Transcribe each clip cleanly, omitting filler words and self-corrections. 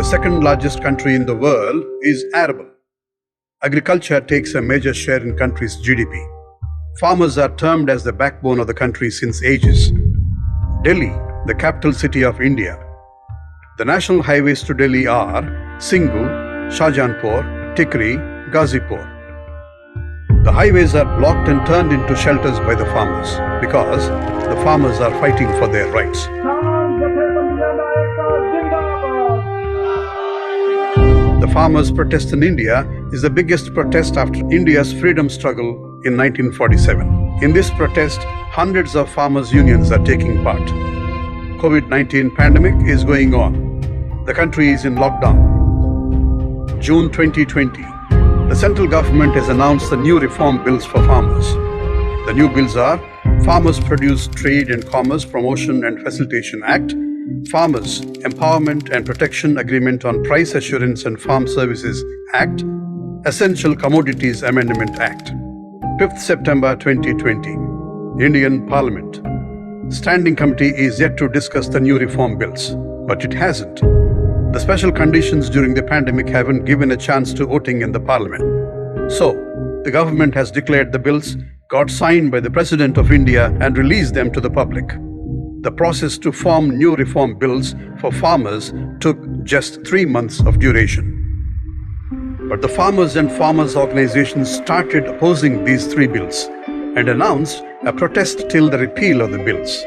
second largest country in the world, is arable. Agriculture takes a major share in country's GDP. Farmers are termed as the backbone of the country since ages. Delhi, the capital city of India. The national highways to Delhi are Singhu, Shahjahanpur, Tikri, Ghazipur. The highways are blocked and turned into shelters by the farmers because the farmers are fighting for their rights. The farmers' protest in India is the biggest protest after India's freedom struggle in 1947. In this protest, hundreds of farmers' unions are taking part. COVID-19 pandemic is going on. The country is in lockdown. June 2020, the central government has announced the new reform bills for farmers. The new bills are Farmers Produce Trade and Commerce Promotion and Facilitation Act, Farmers Empowerment and Protection Agreement on Price Assurance and Farm Services Act, Essential Commodities Amendment Act. 5th September 2020, Indian Parliament. Standing Committee is yet to discuss the new reform bills, but it hasn't. The special conditions during the pandemic haven't given a chance to voting in the Parliament. So, the government has declared the bills, got signed by the President of India and released them to the public. The process to form new reform bills for farmers took just 3 months of duration. But the farmers and farmers' organizations started opposing these 3 bills and announced a protest till the repeal of the bills.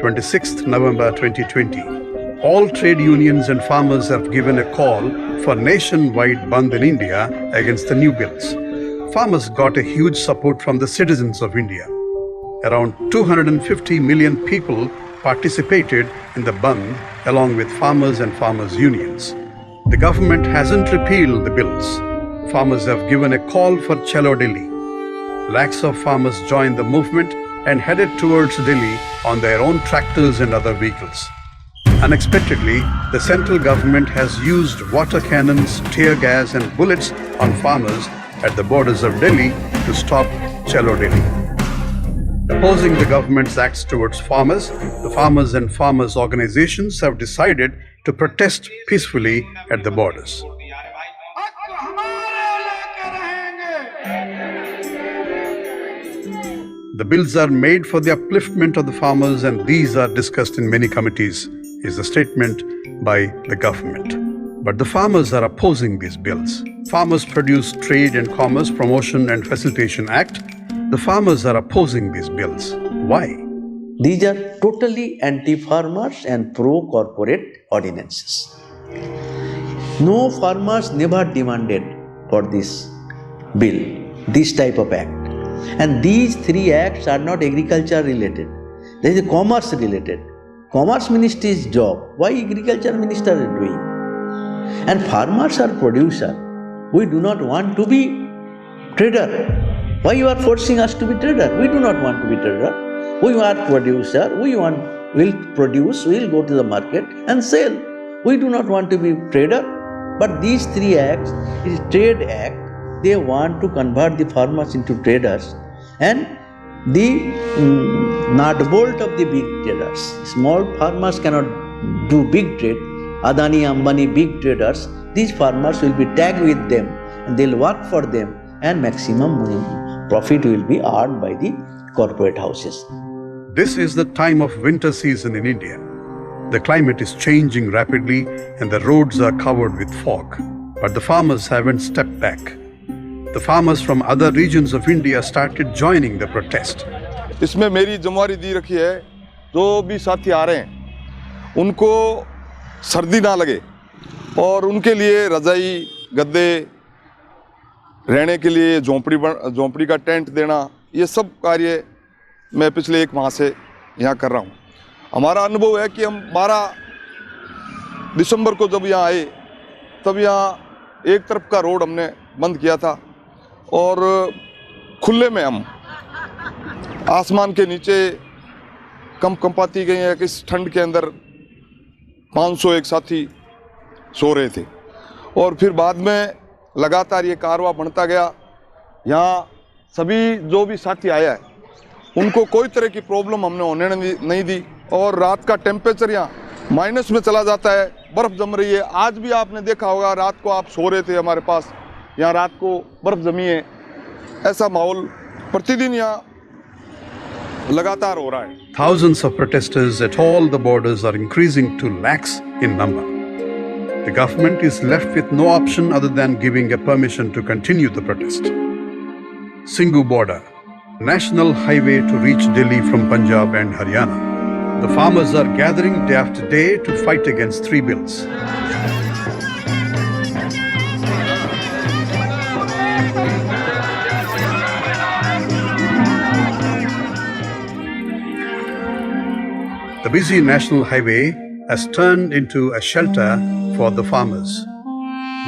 26th November 2020. All trade unions and farmers have given a call for nationwide Bandh in India against the new bills. Farmers got a huge support from the citizens of India. Around 250 million people participated in the Bandh along with farmers and farmers' unions. The government hasn't repealed the bills. Farmers have given a call for Chalo Delhi. Lakhs of farmers joined the movement and headed towards Delhi on their own tractors and other vehicles. Unexpectedly, the central government has used water cannons, tear gas and bullets on farmers at the borders of Delhi to stop Chalo Delhi. Opposing the government's acts towards farmers, the farmers and farmers' organizations have decided to protest peacefully at the borders. The bills are made for the upliftment of the farmers and these are discussed in many committees, is a statement by the government. But the farmers are opposing these bills. Farmers Produce Trade and Commerce Promotion and Facilitation Act. The farmers are opposing these bills. Why? These are totally anti-farmers and pro-corporate ordinances. No farmers never demanded for this bill, this type of act. And these 3 acts are not agriculture related. They are commerce related. Commerce Ministry's job, why Agriculture Minister is doing? And farmers are producer. We do not want to be trader. Why you are forcing us to be trader? We do not want to be trader. We are producer. We'll produce, we'll go to the market and sell. We do not want to be trader. But these 3 acts is trade act. They want to convert the farmers into traders and the nut bolt of the big traders. Small farmers cannot do big trade. Adani, Ambani, big traders, these farmers will be tagged with them and they'll work for them and maximum profit will be earned by the corporate houses. This is the time of winter season in India. The climate is changing rapidly and the roads are covered with fog. But the farmers haven't stepped back. The farmers from other regions of India started joining the protest. इसमें मेरी जिम्मेदारी दी रखी है, जो भी साथी आ रहे हैं उनको सर्दी ना लगे और उनके लिए रजाई, गद्दे, रहने के लिए झोंपड़ी का टेंट देना, ये सब कार्य मैं पिछले 1 माह से यहाँ कर रहा हूँ। हमारा अनुभव है कि हम 12 दिसंबर को जब यहाँ आए तब यहाँ एक तरफ का रोड हमने बंद किया था और खुले में हम आसमान के नीचे कंपाती गई है कि इस ठंड के अंदर 500 एक साथी सो रहे थे और फिर बाद में लगातार ये कारवां बढ़ता गया। यहाँ सभी जो भी साथी आया है उनको कोई तरह की प्रॉब्लम हमने होने नहीं दी और रात का टेम्परेचर यहाँ माइनस में चला जाता है, बर्फ़ जम रही है। आज भी आपने देखा होगा, रात को आप सो रहे थे हमारे पास, यहाँ रात को बर्फ़ जमी है। ऐसा माहौल प्रतिदिन यहाँ लगातार हो रहा है। Thousands of protesters at all the borders are increasing to lakhs in number. The government is left with no option other than giving a permission to continue the protest. Singhu border, national highway to reach Delhi from Punjab and Haryana. The farmers are gathering day after day to fight against 3 bills. The busy national highway has turned into a shelter for the farmers.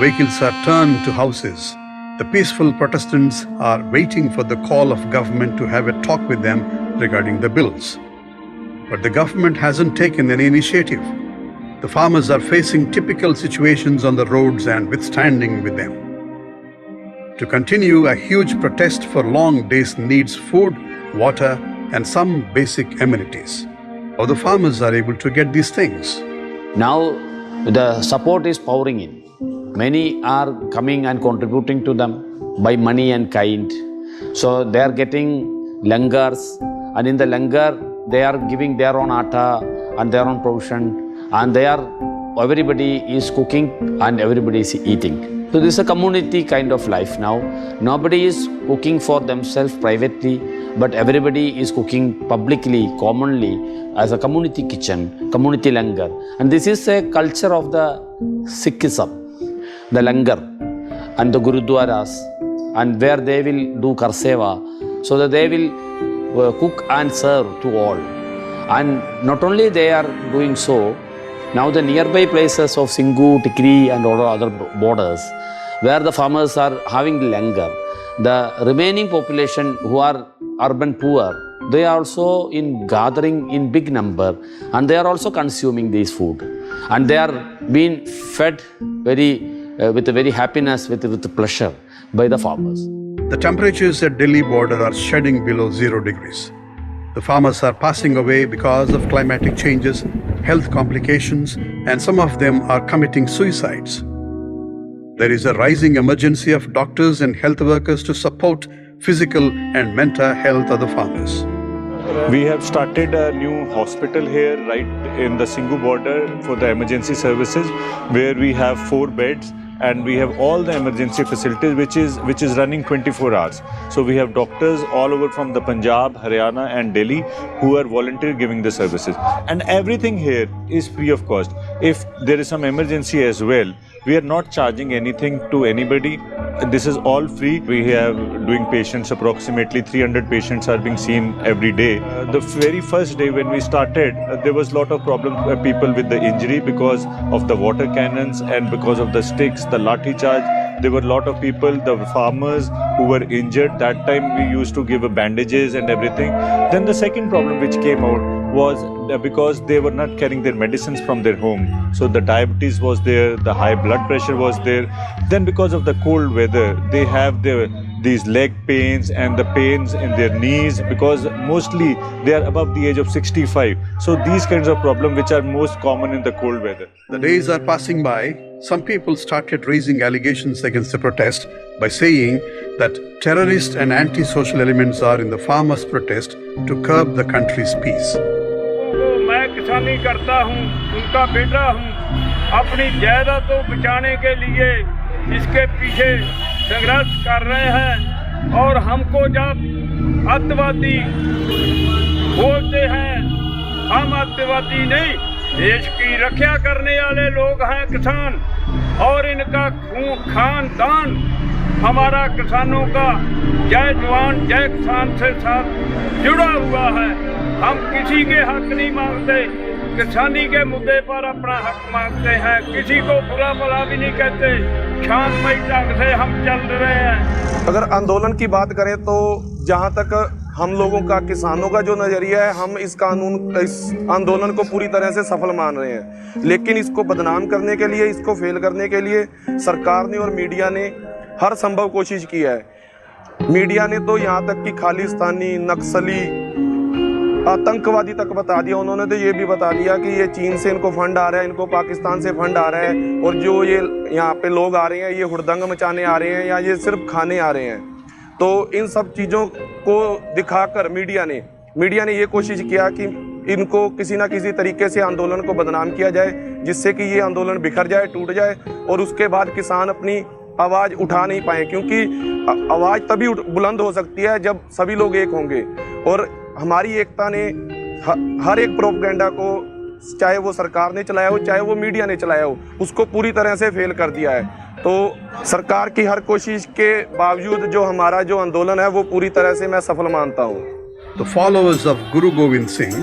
Vehicles are turned to houses. The peaceful protestants are waiting for the call of government to have a talk with them regarding the bills. But the government hasn't taken any initiative. The farmers are facing typical situations on the roads and withstanding with them. To continue, a huge protest for long days needs food, water, and some basic amenities. How the farmers are able to get these things? Now the support is pouring in. Many are coming and contributing to them by money and kind. So they are getting langars, and in the langar they are giving their own atta and their own provision, and everybody is cooking and everybody is eating. So this is a community kind of life now. Nobody is cooking for themselves privately, but everybody is cooking publicly, commonly, as a community kitchen, community langar. And this is a culture of the Sikhism, the langar and the gurudwaras, and where they will do karseva, so that they will cook and serve to all. And not only they are doing so, now the nearby places of Singhu, Tikri and all other borders, where the farmers are having langar, the remaining population who are urban poor, they are also in gathering in big number, and they are also consuming this food, and they are being fed with a very happiness, with pleasure by the farmers. The temperatures at Delhi border are shedding below 0 degrees. The farmers are passing away because of climatic changes, health complications, and some of them are committing suicides. There is a rising emergency of doctors and health workers to support physical and mental health of the farmers. We have started a new hospital here right in the Singhu border for the emergency services, where we have 4 beds and we have all the emergency facilities which is running 24 hours. So we have doctors all over from the Punjab, Haryana and Delhi who are volunteer giving the services, and everything here is free of cost. If there is some emergency as well, we are not charging anything to anybody. This is all free. We have doing patients, approximately 300 patients are being seen every day. The very first day when we started, there was a lot of problem, people with the injury because of the water cannons and because of the sticks, the lathi charge. There were a lot of people, the farmers who were injured. That time we used to give bandages and everything. Then the second problem which came out was because they were not carrying their medicines from their home. So the diabetes was there, the high blood pressure was there. Then because of the cold weather, they have these leg pains and the pains in their knees, because mostly they are above the age of 65. So these kinds of problems which are most common in the cold weather. The days are passing by. Some people started raising allegations against the protest by saying that terrorist and anti-social elements are in the farmers' protest to curb the country's peace. मैं किसानी करता हूँ, उनका बेटा हूँ, अपनी जायदाद को बचाने के लिए इसके पीछे संघर्ष कर रहे हैं, और हमको जब अत्याचारी बोलते हैं, हम अत्याचारी नहीं, देश की रक्षा करने वाले लोग हैं किसान, और इनका खानदान हमारा किसानों का जय जवान जय किसान से साथ जुड़ा हुआ है। हम किसी के हक नहीं मांगते, किसानी के मुद्दे पर अपना हक मांगते हैं, किसी को बुरा भला भी नहीं कहते, शांतमय ढंग से हम चल रहे हैं। अगर आंदोलन की बात करें तो जहां तक हम लोगों का, किसानों का जो नज़रिया है, हम इस आंदोलन को पूरी तरह से सफल मान रहे हैं, लेकिन इसको बदनाम करने के लिए, इसको फेल करने के लिए सरकार ने और मीडिया ने हर संभव कोशिश की है। मीडिया ने तो यहाँ तक कि खालिस्तानी, नक्सली आतंकवादी तक बता दिया उन्होंने। तो ये भी बता दिया कि ये चीन से इनको फंड आ रहा है, इनको पाकिस्तान से फंड आ रहा है, और जो ये यहाँ पे लोग आ रहे हैं ये हुड़दंग मचाने आ रहे हैं या ये सिर्फ खाने आ रहे हैं। तो इन सब चीज़ों को दिखाकर मीडिया ने ये कोशिश किया कि इनको किसी ना किसी तरीके से आंदोलन को बदनाम किया जाए, जिससे कि ये आंदोलन बिखर जाए, टूट जाए, और उसके बाद किसान अपनी आवाज़ उठा नहीं पाए। क्योंकि आवाज़ तभी बुलंद हो सकती है जब सभी लोग एक होंगे। और हमारी एकता ने हर एक प्रोपेगेंडा को, चाहे वो सरकार ने चलाया हो चाहे वो मीडिया ने चलाया हो, उसको पूरी तरह से फेल कर दिया है। तो सरकार की हर कोशिश के बावजूद हमारा जो आंदोलन है वो पूरी तरह से मैं सफल मानता हूँ। The followers of Guru Gobind Singh,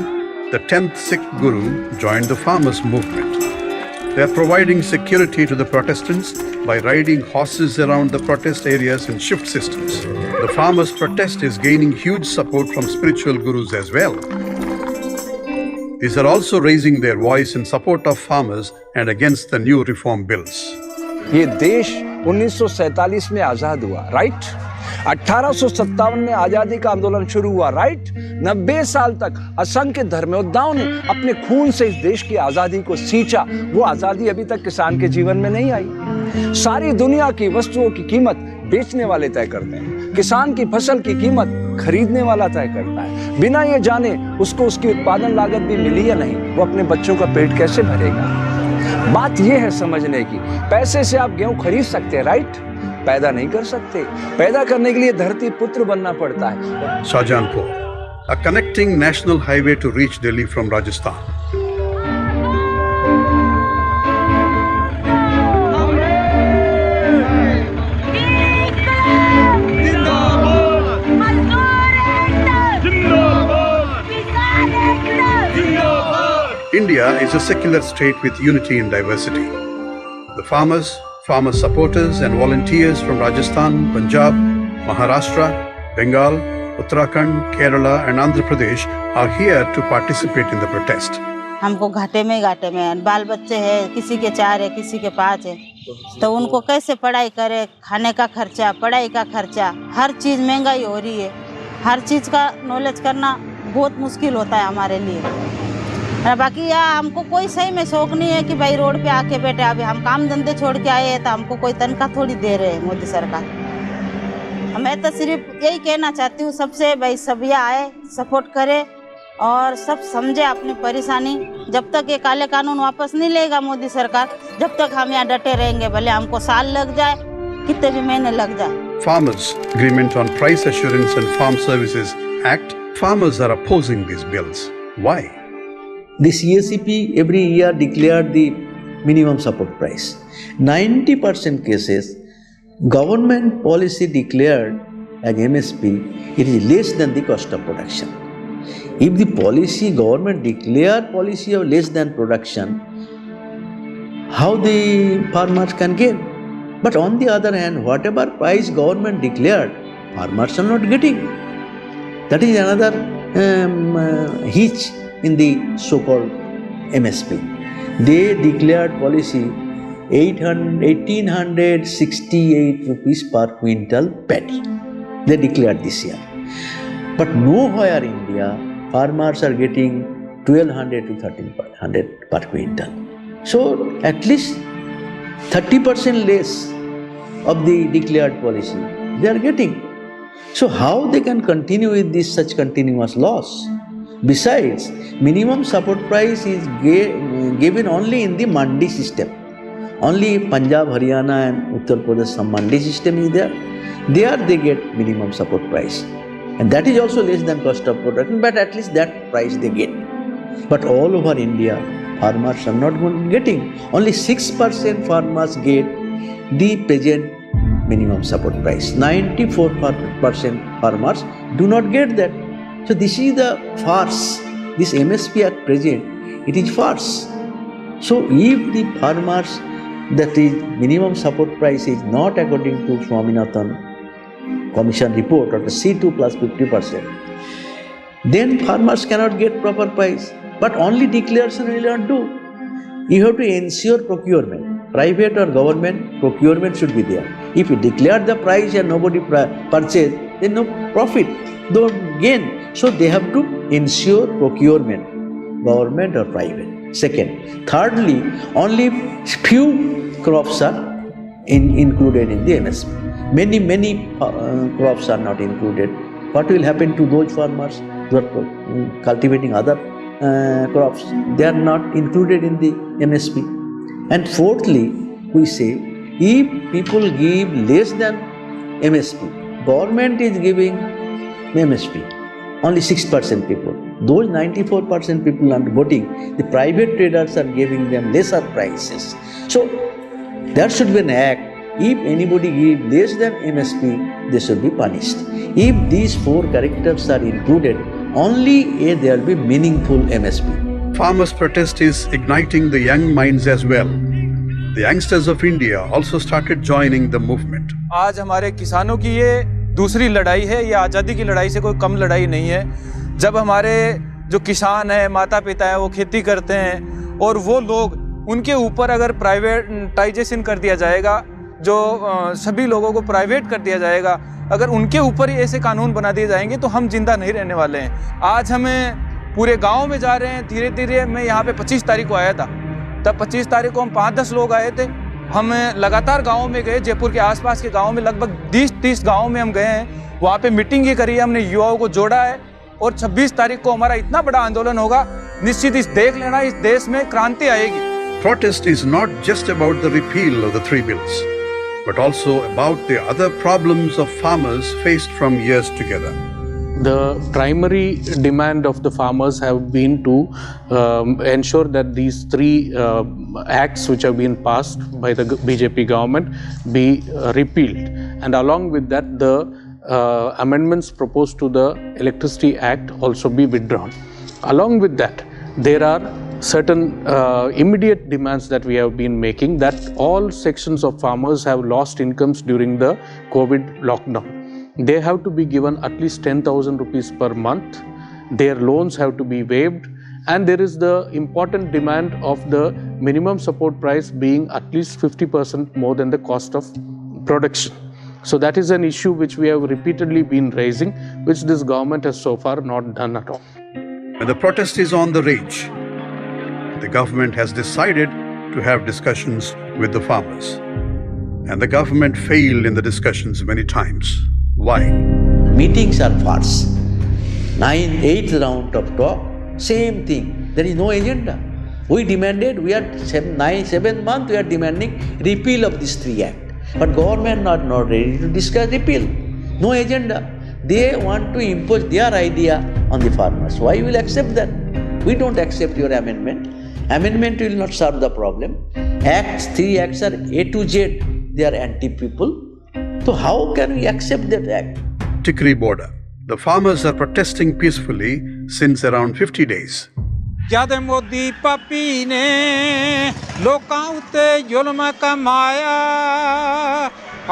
the 10th Sikh Guru, joined the farmers' movement. They are providing security to the protestants by riding horses around the protest areas in shift systems. The farmers' protest is gaining huge support from spiritual gurus as well. These are also raising their voice in support of farmers and against the new reform bills. ये देश 1947 में आजाद हुआ, right? 1857 में आजादी का आंदोलन शुरू हुआ, राइट? 90 साल तक असंख्य धर्मयोद्धाओं ने अपने खून से इस देश की आजादी को सींचा। वो आजादी अभी तक किसान के जीवन में नहीं आई। सारी दुनिया की वस्तुओं की कीमत बेचने वाले तय करते हैं, किसान की फसल की कीमत खरीदने वाला तय करता है। बिना ये जाने उसको उसकी उत्पादन लागत भी मिली या नहीं, वो अपने बच्चों का पेट कैसे भरेगा। बात यह है समझने की, पैसे से आप गेहूं खरीद सकते हैं, राइट? पैदा नहीं कर सकते। पैदा करने के लिए धरती पुत्र बनना पड़ता है। Shahjahanpur, a connecting national highway to reach Delhi from Rajasthan. India is a secular state with unity in diversity. The farmers, farmer supporters and volunteers from Rajasthan, Punjab, Maharashtra, Bengal, Uttarakhand, Kerala and Andhra Pradesh are here to participate in the protest. हमको घाटे में बाल बच्चे हैं, किसी के 4 है, किसी के 5 है, तो उनको कैसे पढ़ाई करे, खाने का खर्चा, पढ़ाई का खर्चा, हर चीज़ महंगाई हो रही है। हर चीज़ का नॉलेज करना बहुत मुश्किल होता है हमारे लिए। बाकी यहाँ हमको कोई सही में शौक नहीं है कि भाई रोड पे आके बैठे। अभी हम काम धंधे छोड़ के आए हैं तो हमको कोई तनख्वाह थोड़ी दे रहे हैं मोदी सरकार। मैं तो सिर्फ यही कहना चाहती हूँ सबसे, भाई सब यहाँ आए, सपोर्ट करे और सब समझे अपनी परेशानी। जब तक ये काले कानून वापस नहीं लेगा मोदी सरकार, जब तक हम यहाँ डटे रहेंगे, भले हमको साल लग जाए, कितने भी महीने लग जाए। Farmers' Agreement on Price Assurance and Farm Services Act, farmers are opposing these bills. Why? The CSCP every year declared the minimum support price. 90% cases, government policy declared as MSP, it is less than the cost of production. If the government declare policy of less than production, how the farmers can gain? But on the other hand, whatever price government declared, farmers are not getting. That is another hitch in the so-called MSP. They declared policy 1868 rupees per quintal paddy. They declared this year. But nowhere in India, farmers are getting 1200 to 1300 per quintal. So at least 30% less of the declared policy they are getting. So how they can continue with this such continuous loss? Besides, minimum support price is given only in the mandi system. Only Punjab, Haryana and Uttar Pradesh some mandi system is there. There they get minimum support price. And that is also less than cost of production, but at least that price they get. But all over India, farmers are not getting. Only 6% farmers get the present minimum support price. 94% farmers do not get that. So this is the farce. This MSP at present, it is farce. So if the farmers, that is minimum support price is not according to Swaminathan Commission report or the C2 plus 50%, then farmers cannot get proper price. But only declaration will not do. You have to ensure procurement. Private or government procurement should be there. If you declare the price and nobody purchase, then no profit, no gain. So they have to ensure procurement, government or private. Second, thirdly, only few crops are included in the MSP. Many crops are not included. What will happen to those farmers who are cultivating other crops? They are not included in the MSP. And fourthly, we say if people give less than MSP, government is giving MSP, only 6% people. Those 94% people are voting, the private traders are giving them lesser prices. So there should be an act. If anybody gives less than MSP, they should be punished. If these four characters are included, only there will be meaningful MSP. Farmers' protest is igniting the young minds as well. The youngsters of India also started joining the movement. आज हमारे किसानों की ये दूसरी लड़ाई है, ये आज़ादी की लड़ाई से कोई कम लड़ाई नहीं है। जब हमारे जो किसान हैं, माता पिता हैं, वो खेती करते हैं और वो लोग, उनके ऊपर अगर प्राइवेटाइजेशन कर दिया जाएगा, जो सभी लोगों को प्राइवेट कर दिया जाएगा, अगर उनके ऊपर ही ऐसे कानून बना दिए जाएंगे तो हम जिंदा नहीं रहने वाले हैं। आज हमें पूरे गांव में जा रहे हैं धीरे धीरे। मैं यहाँ पे 25 तारीख को आया था, तब 25 तारीख को हम 5-10 लोग आए थे। हम लगातार गाँव में गए, जयपुर के आसपास के गाँव में लगभग 20-30 गाँव में हम गए हैं। वहाँ पे मीटिंग ये करी है, हमने युवाओं को जोड़ा है और 26 तारीख को हमारा इतना बड़ा आंदोलन होगा, निश्चित इस देख लेना, इस देश में क्रांति आएगी। Protest is not just about the repeal of the 3 bills, but also about the other problems of farmers faced from years together. The primary demand of the farmers have been to ensure that these 3 acts which have been passed by the BJP government be repealed, and along with that the amendments proposed to the Electricity Act also be withdrawn. Along with that, there are certain immediate demands that we have been making, that all sections of farmers have lost incomes during the COVID lockdown. They have to be given at least 10,000 rupees per month. Their loans have to be waived, and there is the important demand of the minimum support price being at least 50% more than the cost of production. So that is an issue which we have repeatedly been raising, which this government has so far not done at all. When the protest is on the rage, the government has decided to have discussions with the farmers. And the government failed in the discussions many times. Why? Meetings are farce. 8th round of talk, same thing. There is no agenda. We demanded, we are 7th month, we are demanding repeal of this 3 Act. But government not ready to discuss repeal. No agenda. They want to impose their idea on the farmers. Why will accept that? We don't accept your amendment. Amendment will not solve the problem. 3 acts are A to Z. They are anti-people. So how can we accept that act? Tikri border. The farmers are protesting peacefully since around 50 days. जद मोदी पापी ने लोकां उत्ते जुल्म कमाया,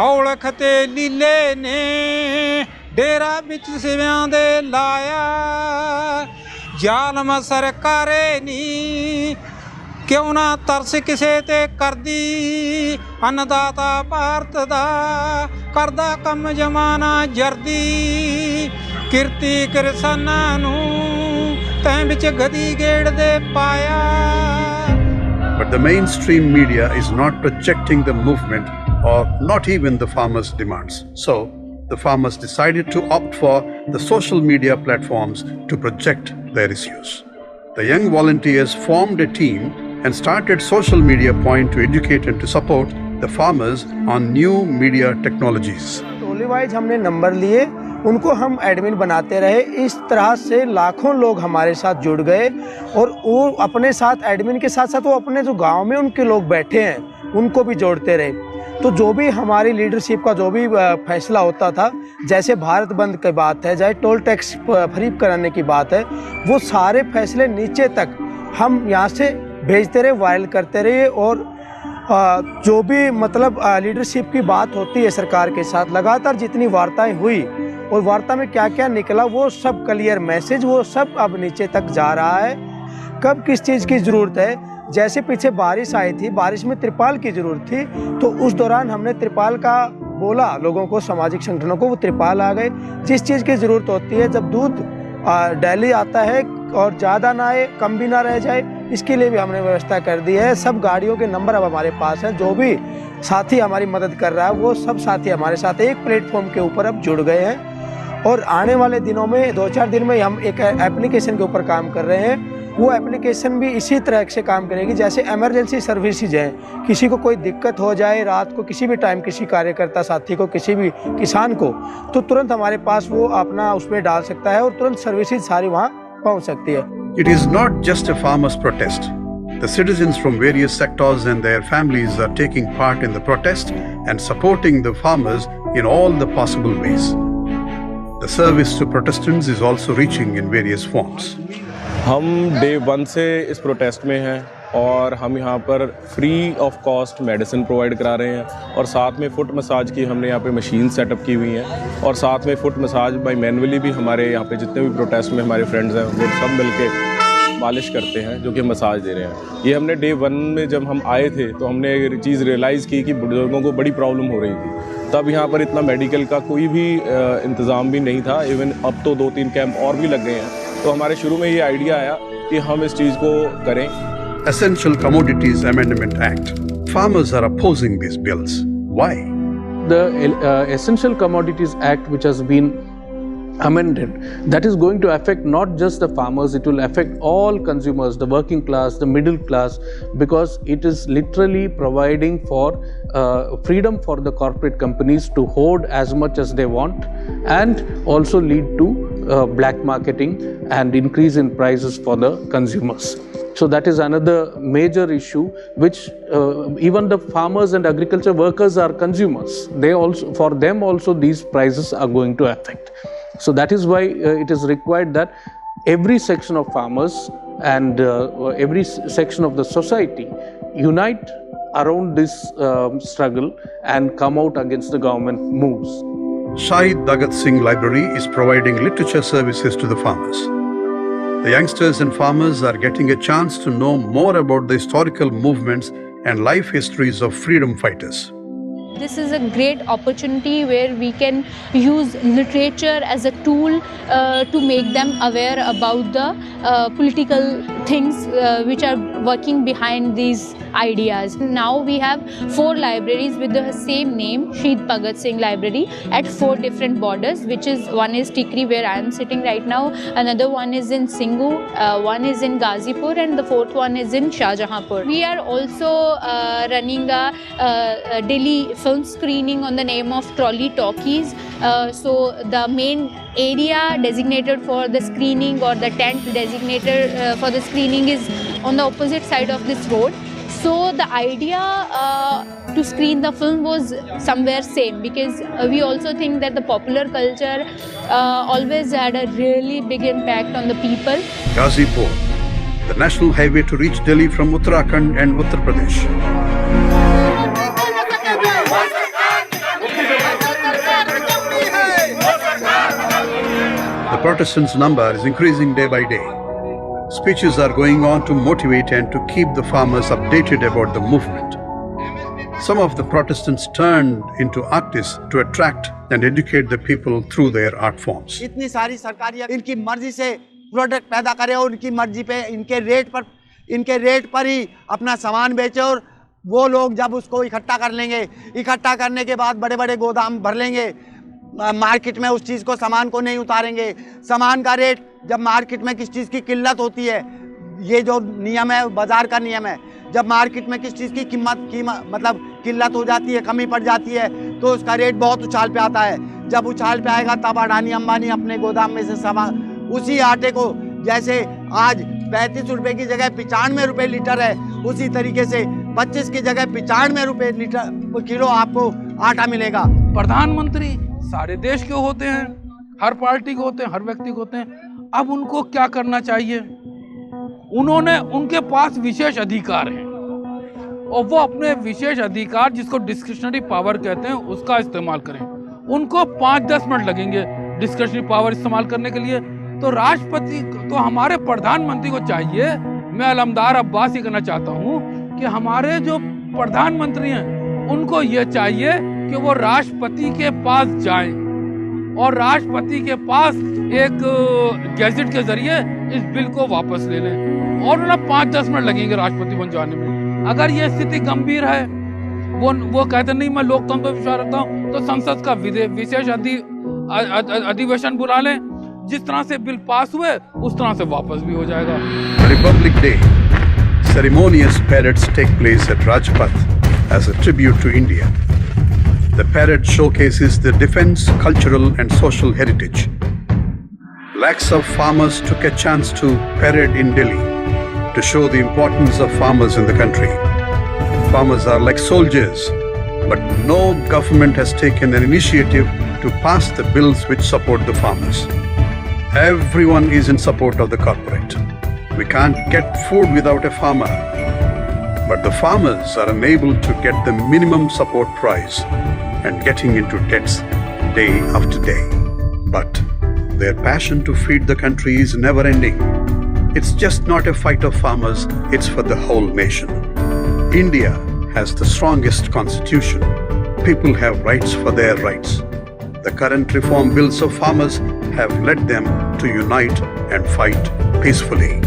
औलख ते लीले ने डेरा बिच सिव्यां दे लाया, जालम सरकारे नी क्यों ना तरस किसे ते करदी, अन्नदाता भारत दा करदा कम जमाना जर्दी, किरती किरसाना नू But the mainstream media is not projecting the movement or not even the farmers' demands. So, the farmers decided to opt for the social media platforms to project their issues. The young volunteers formed a team and started social media point to educate and to support the farmers on new media technologies. Toli wise हमने number लिए, उनको हम admin बनाते रहे। इस तरह से लाखों लोग हमारे साथ जुड़ गए और वो अपने साथ एडमिन के साथ साथ वो अपने जो गांव में उनके लोग बैठे हैं उनको भी जोड़ते रहे। तो जो भी हमारी लीडरशिप का जो भी फैसला होता था, जैसे भारत बंद की बात है, चाहे टोल टैक्स फ्री कराने की बात है, वो सारे फैसले नीचे तक हम यहाँ से भेजते रहे, वायरल करते रहे। और जो भी मतलब लीडरशिप की बात होती है सरकार के साथ, लगातार जितनी वार्ताएं हुई और वार्ता में क्या क्या निकला वो सब क्लियर मैसेज, वो सब अब नीचे तक जा रहा है। कब किस चीज़ की ज़रूरत है, जैसे पीछे बारिश आई थी, बारिश में त्रिपाल की ज़रूरत थी, तो उस दौरान हमने त्रिपाल का बोला लोगों को, सामाजिक संगठनों को, वो त्रिपाल आ गए। जिस चीज़ की ज़रूरत होती है, जब दूध डेली आता है और ज़्यादा ना आए, कम भी ना रह जाए, इसके लिए भी हमने व्यवस्था कर दी है। सब गाड़ियों के नंबर अब हमारे पास हैं। जो भी साथी हमारी मदद कर रहा है वो सब साथी हमारे साथ एक प्लेटफॉर्म के ऊपर अब जुड़ गए हैं और आने वाले दिनों में 2-4 दिन में हम एक एप्लीकेशन के ऊपर काम कर रहे हैं। वो एप्लीकेशन भी इसी तरह से काम करेगी जैसे इमरजेंसी सर्विसेज हैं। किसी को कोई दिक्कत हो जाए रात को किसी भी टाइम, किसी कार्यकर्ता साथी को, किसी भी किसान को, तो तुरंत हमारे पास वो अपना उसमें डाल सकता है और तुरंत सर्विसेज सारी वहाँ पहुँच सकती है। It is not just a farmers' protest. The citizens from various sectors and their families are taking part in the protest and supporting the farmers in all the possible ways. The service to Protestants is also reaching in various forms. हम day 1 से इस protest में हैं और हम यहाँ पर free of cost medicine provide करा रहे हैं और साथ में फुट मसाज की हमने यहाँ पे मशीन सेटअप की हुई हैं और साथ में फुट मसाज बाय मैनुअली भी हमारे यहाँ पे जितने भी प्रोटेस्ट में हमारे फ्रेंड्स हैं वो सब मिलके मालिश करते हैं जो कि मसाज दे रहे हैं। ये हमने डे 1 में जब हम आए थे तो हमने एक चीज़ रियलाइज़ की कि बुजुर्गों को बड़ी प्रॉब्लम हो रही थी। तब यहाँ पर इतना मेडिकल का कोई भी इंतज़ाम भी नहीं था। इवन अब तो 2-3 कैंप और भी लग गए हैं। तो हमारे शुरू में ये आइडिया आया कि हम इस चीज़ को करें। Essential Commodities Amendment Act. Farmers are opposing these bills. Why? The Essential Commodities Act, which has been amended, that is going to affect not just the farmers, it will affect all consumers, the working class, the middle class, because it is literally providing for freedom for the corporate companies to hoard as much as they want and also lead to black marketing and increase in prices for the consumers. So that is another major issue which even the farmers and agriculture workers are consumers. They also, for them also these prices are going to affect. So that is why it is required that every section of farmers and every section of the society unite around this struggle and come out against the government moves. Shahid Bhagat Singh Library is providing literature services to the farmers. The youngsters and farmers are getting a chance to know more about the historical movements and life histories of freedom fighters. This is a great opportunity where we can use literature as a tool to make them aware about the political things which are working behind these ideas. Now we have 4 libraries with the same name, Shahid Bhagat Singh Library, at 4 different borders, which is one is Tikri where I am sitting right now, another one is in Singhu, one is in Ghazipur, and the 4th one is in Shahjahanpur. We are also running a daily film screening on the name of Trolley Talkies. So the main area designated for the screening or the tent designated for the screening is on the opposite side of this road. So the idea to screen the film was somewhere same, because we also think that the popular culture always had a really big impact on the people. Ghazipur, the national highway to reach Delhi from Uttarakhand and Uttar Pradesh. The Protestants' number is increasing day by day. Speeches are going on to motivate and to keep the farmers updated about the movement. Some of the Protestants turned into artists to attract and educate the people through their art forms. इतनी सारी सरकारियाँ इनकी मर्जी से product पैदा करे और उनकी मर्जी पे इनके रेट पर ही अपना सामान बेचे, और वो लोग जब उसको इकट्ठा कर लेंगे, इकट्ठा करने के बाद बड़े बड़े गोदाम भर लेंगे, मार्केट में उस चीज़ को सामान को नहीं उतारेंगे। सामान का रेट जब मार्केट में किस चीज़ की किल्लत होती है, ये जो नियम है बाज़ार का नियम है, जब मार्केट में किस चीज़ की कीमत मतलब किल्लत हो जाती है, कमी पड़ जाती है, तो उसका रेट बहुत उछाल पे आता है। जब उछाल पे आएगा तब अडानी अंबानी अपने गोदाम में से सामान, उसी आटे को जैसे आज 35 रुपये की जगह 95 रुपये लीटर है, उसी तरीके से 25 की जगह 95 रुपये किलो आपको आटा मिलेगा। प्रधानमंत्री सारे देश के होते हैं, हर पार्टी के होते हैं, हर व्यक्ति के होते हैं। अब उनको क्या करना चाहिए? उनके पास विशेष अधिकार हैं और वो अपने विशेष अधिकार, जिसको डिस्क्रिशनरी पावर कहते हैं, उसका इस्तेमाल करें। उनको 5-10 मिनट लगेंगे डिस्क्रिशनरी पावर इस्तेमाल करने के लिए। तो राष्ट्रपति तो हमारे प्रधानमंत्री को चाहिए, मैं अलमदार अब्बास ये कहना चाहता हूँ कि हमारे जो प्रधानमंत्री हैं उनको ये चाहिए कि वो राष्ट्रपति के पास जाएं और राष्ट्रपति के पास एक गैजेट के जरिए इस बिल को वापस ले लें और उन्हें 5-10 मिनट लगेंगे राष्ट्रपति बन जाने में। अगर ये स्थिति गंभीर है, वो कहते नहीं मैं लोकतंत्र पर विश्वास रखता हूँ, तो संसद का विशेष अधिवेशन बुला लें, जिस तरह से बिल पास हुए उस तरह से वापस भी हो जाएगा। Republic Day, ceremonious parades take place at Rajpath as a tribute to India. The parade showcases the defense, cultural and social heritage. Lakhs of farmers took a chance to parade in Delhi to show the importance of farmers in the country. Farmers are like soldiers, but no government has taken an initiative to pass the bills which support the farmers. Everyone is in support of the corporate. We can't get food without a farmer. But the farmers are unable to get the minimum support price and getting into debts day after day. But their passion to feed the country is never ending. It's just not a fight of farmers, it's for the whole nation. India has the strongest constitution. People have rights for their rights. The current reform bills of farmers have led them to unite and fight peacefully.